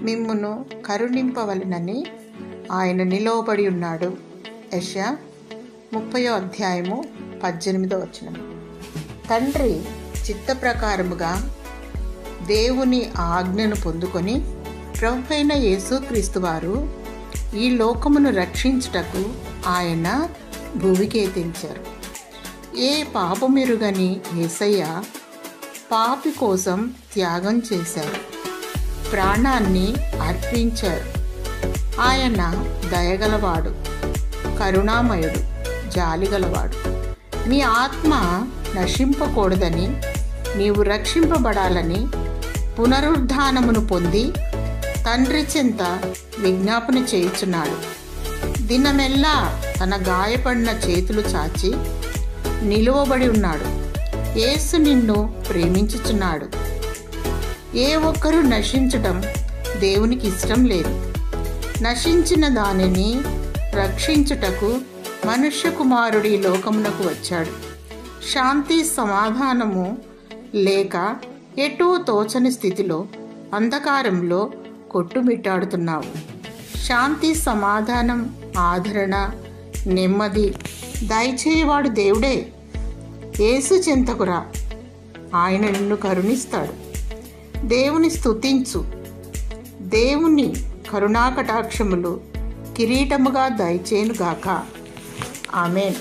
మిమ్మును కరుణింపవలెనని ఆయన నిలువబడి ఉన్నాడు. యెషయా 30:18. తండ్రి చిత్త ప్రకారముగా దేవుని ఆజ్ఞను పొందుకొని ప్రభువైన యేసుక్రీస్తు వారు ఈ లోకమును రక్షించుటకు ఆయన భూమికి ఎత్తించారు. ఏ పాపమెరుగని యేసయ్య పాపి కోసం త్యాగం చేశారు, ప్రాణాన్ని అర్పించారు. ఆయన దయగలవాడు, కరుణామయుడు, జాలిగలవాడు. నీ ఆత్మ నశింపకూడదని, నీవు రక్షింపబడాలని పునరుద్ధానమును పొంది తండ్రి చెంత విజ్ఞాపన చేయుచున్నాడు. దినమెల్లా తన గాయపడిన చేతులు చాచి నిలువబడి ఉన్నాడు. యేసు నిన్ను ప్రేమించుచున్నాడు. ఏ ఒక్కరూ నశించటం దేవునికి ఇష్టం లేదు. నశించిన దానిని రక్షించుటకు మనుష్య కుమారుడు ఈ లోకమునకు వచ్చాడు. శాంతి సమాధానము లేక ఎటూ తోచని స్థితిలో అంధకారంలో కొట్టుమిట్టాడుతున్నావు. శాంతి సమాధానం, ఆదరణ, నెమ్మది దయచేయవాడు దేవుడే. యేసు చెంతకురా, ఆయన నిన్ను కరుణిస్తాడు. దేవుని స్తుతించు. దేవుని కరుణాకటాక్షములు కిరీటముగా దయచేయునుగాక. ఆమేన్.